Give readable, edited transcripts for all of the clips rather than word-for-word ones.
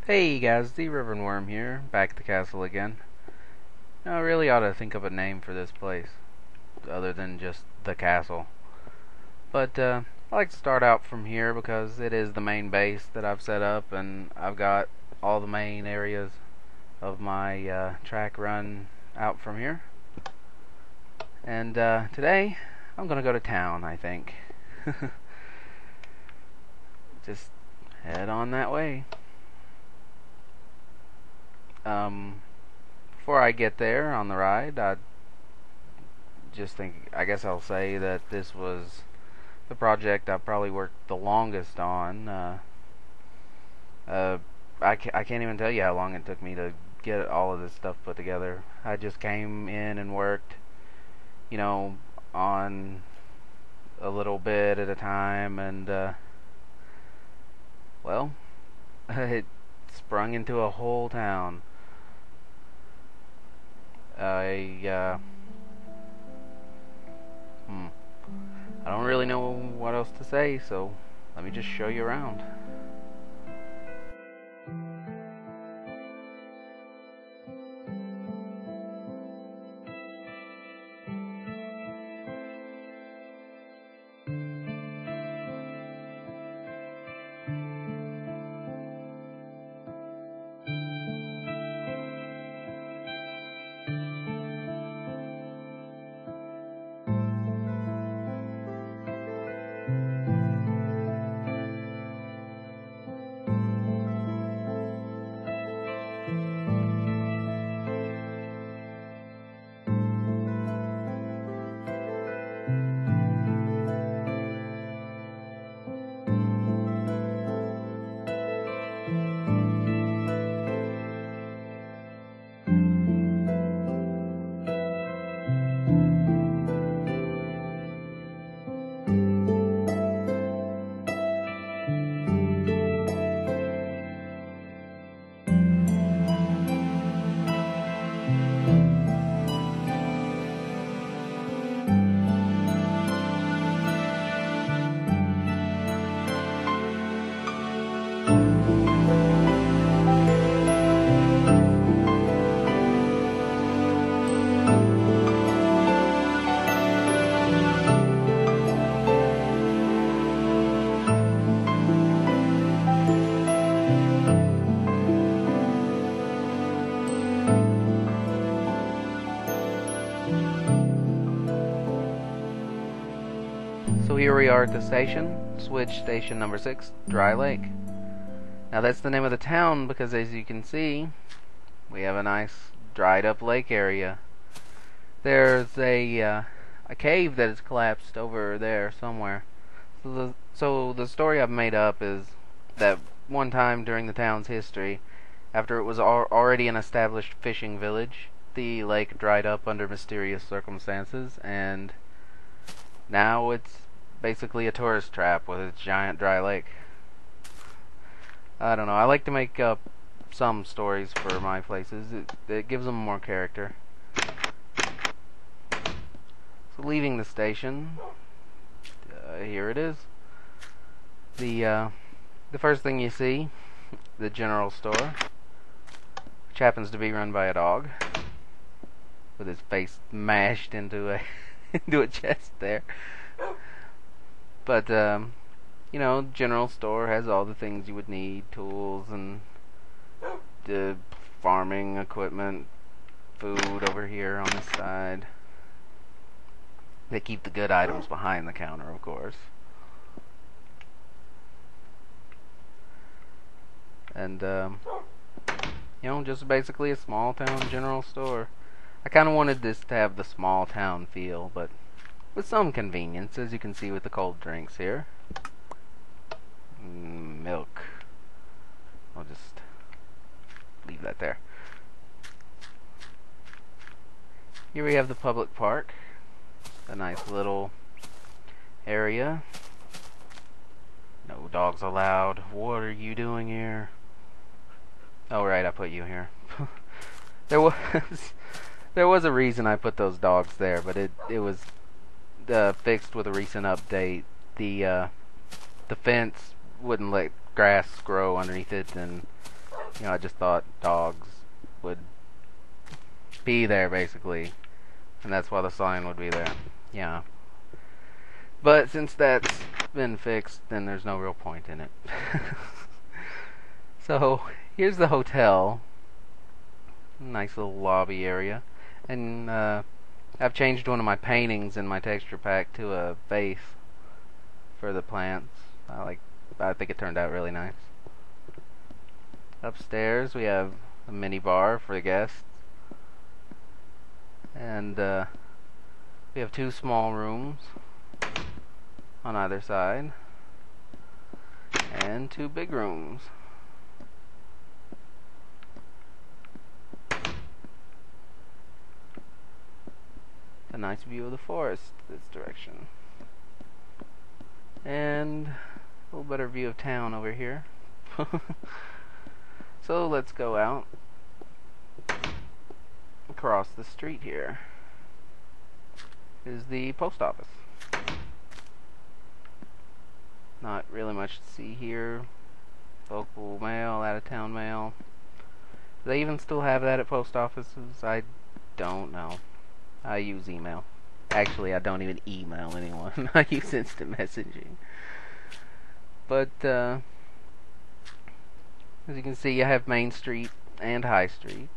Hey guys, TheReverendworm here, back at the castle again. Now I really ought to think of a name for this place, other than just the castle. But I like to start out from here because it is the main base that I've set up, and I've got all the main areas of my track run out from here. And today, I'm gonna go to town, I think. Just head on that way. Before I get there on the ride, I guess I'll say that this was the project I probably worked the longest on. I can't even tell you how long it took me to get all of this stuff put together. I just came in and worked, on a little bit at a time, and, well, it sprung into a whole town. I don't really know what else to say, so let me just show you around. So here we are at the station, switch station number 6, Dry Lake. Now that's the name of the town because, as you can see, we have a nice dried up lake area. There's a cave that has collapsed over there somewhere. So the story I've made up is that one time during the town's history, after it was already an established fishing village, the lake dried up under mysterious circumstances, and now it's basically a tourist trap with its giant dry lake. I don't know. I like to make up some stories for my places. It gives them more character. So leaving the station, here it is. The first thing you see, the general store, which happens to be run by a dog, with his face mashed into a into a chest there. But general store has all the things you would need: tools and the farming equipment, food over here on this side. They keep the good items behind the counter, of course. And just basically a small town general store. I kind of wanted this to have the small town feel, but with some convenience, as you can see with the cold drinks here. Milk. I'll just leave that there. Here we have the public park. A nice little area. No dogs allowed. What are you doing here? Oh right, I put you here. There was a reason I put those dogs there, but it was fixed with a recent update. The fence wouldn't let grass grow underneath it, and You know, I just thought dogs would be there, basically. And that's why the sign would be there. Yeah. But since that's been fixed, then there's no real point in it. So, here's the hotel. Nice little lobby area. And I've changed one of my paintings in my texture pack to a vase for the plants. I think it turned out really nice. Upstairs we have a mini bar for the guests. And we have 2 small rooms on either side. And 2 big rooms. A nice view of the forest this direction. And a little better view of town over here. So let's go out across the street here. Is the post office. Not really much to see here. Local mail, out-of-town mail. Do they even still have that at post offices? I don't know. I use email. Actually, I don't even email anyone. I use instant messaging. But, as you can see, I have Main Street and High Street.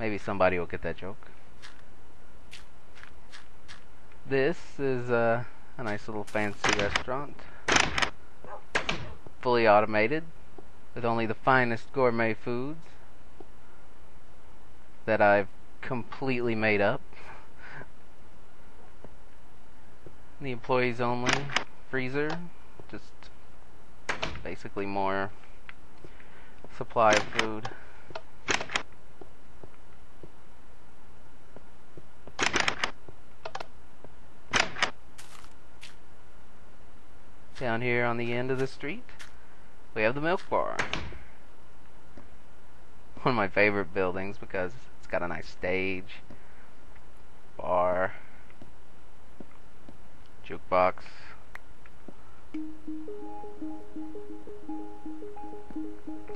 Maybe somebody will get that joke. This is a nice little fancy restaurant. Fully automated, with only the finest gourmet foods that I've completely made up. The employees only freezer, just basically more supply of food. Down here on the end of the street, we have the milk bar. One of my favorite buildings because it's got a nice stage, bar, jukebox.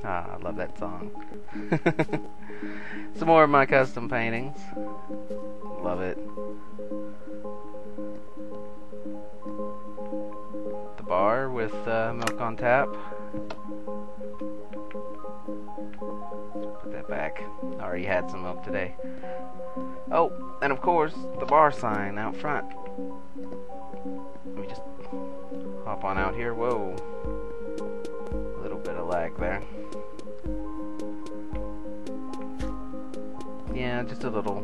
I love that song. Some more of my custom paintings. Love it. The bar with milk on tap. Let's put that back. I already had some milk today. Oh, and of course, the bar sign out front. Let me just hop on out here. Whoa. A little bit of lag there. Yeah, just a little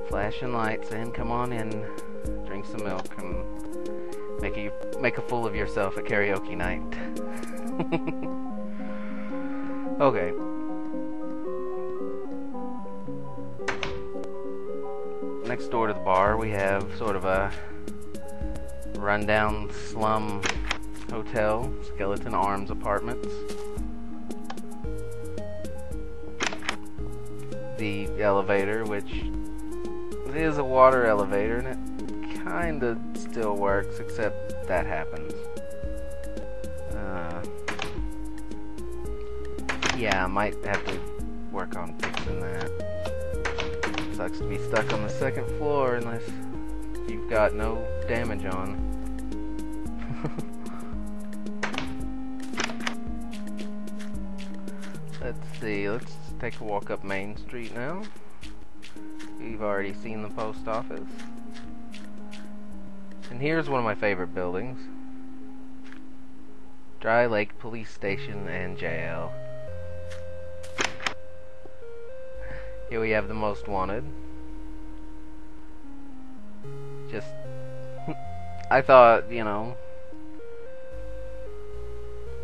flashing light saying, come on in, drink some milk, and make a fool of yourself at karaoke night. Okay. Next door to the bar, we have sort of a rundown slum hotel, Skeleton Arms Apartments. The elevator, which is a water elevator, and it kinda still works, except that happens. Yeah, I might have to work on fixing that. Sucks to be stuck on the second floor unless you've got no damage on. Let's see, let's take a walk up Main Street now. We've already seen the post office. And here's one of my favorite buildings. Dry Lake Police Station and Jail. Here we have the Most Wanted. Just, I thought, you know,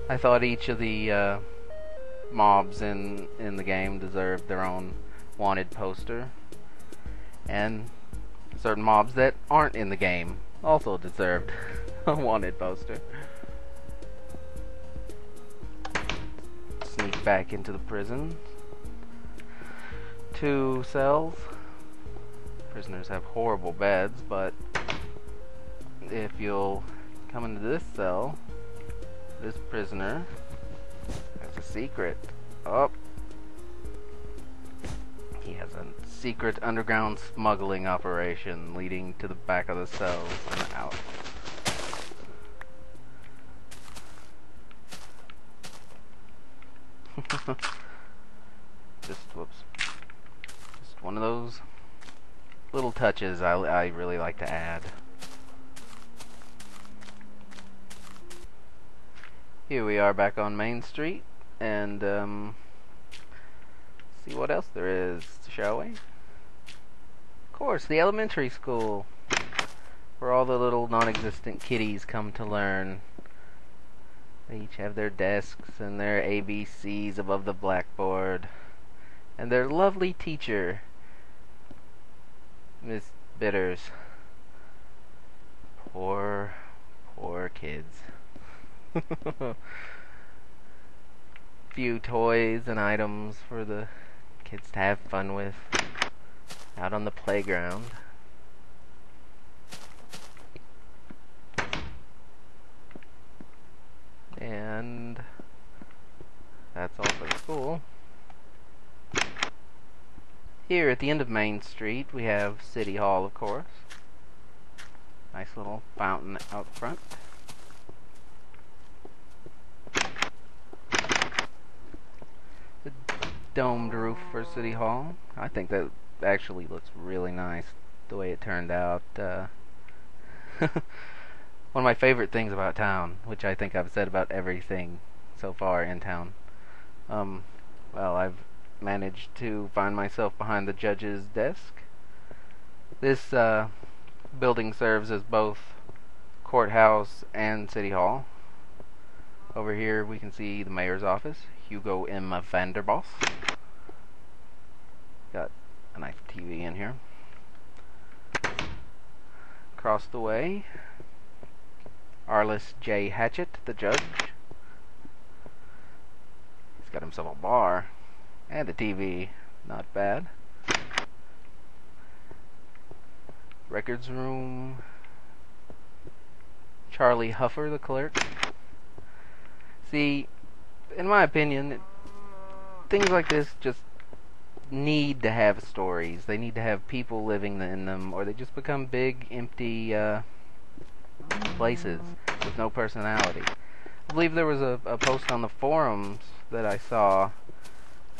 I thought each of the mobs in the game deserved their own wanted poster, and certain mobs that aren't in the game also deserved a wanted poster. Sneak back into the prison. 2 cells. Prisoners have horrible beds, but if you'll come into this cell, this prisoner has a secret. Oh. He has a secret underground smuggling operation leading to the back of the cells and out. Whoops. Just one of those little touches I really like to add. Here we are back on Main Street, and see what else there is, shall we? Of course, the elementary school, where all the little non-existent kiddies come to learn. They each have their desks and their ABCs above the blackboard, and their lovely teacher, Miss Bitters. Poor kids. Few toys and items for the kids to have fun with out on the playground. And that's all for the school. Here at the end of Main Street we have City Hall, of course. Nice little fountain out front. The domed roof for City Hall. I think that actually looks really nice the way it turned out. One of my favorite things about town, which I think I've said about everything so far in town. Well, I've managed to find myself behind the judge's desk. This building serves as both courthouse and City Hall. Over here we can see the mayor's office, Hugo M. Vanderboss. Got a nice TV in here. Across the way, Arliss J. Hatchett, the judge. He's got himself a bar and a TV. Not bad. Records room. Charlie Huffer, the clerk. See, in my opinion, things like this just need to have stories. They need to have people living in them, or they just become big, empty places with no personality. I believe there was a post on the forums that I saw.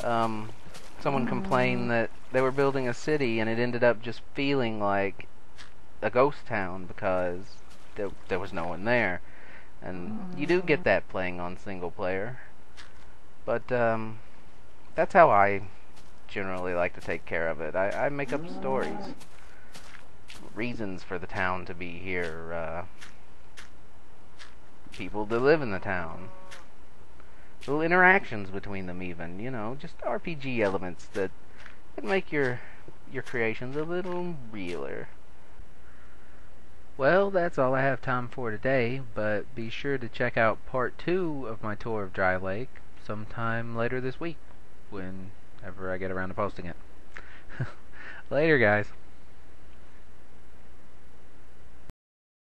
Someone complained that they were building a city and it ended up just feeling like a ghost town because there was no one there. And you do get that playing on single player. But that's how I generally like to take care of it. I make up stories. Reasons for the town to be here. People to live in the town. Little interactions between them even. You know, just RPG elements that make your creations a little realer. Well, that's all I have time for today, but be sure to check out part 2 of my tour of Dry Lake sometime later this week, whenever I get around to posting it. Later, guys.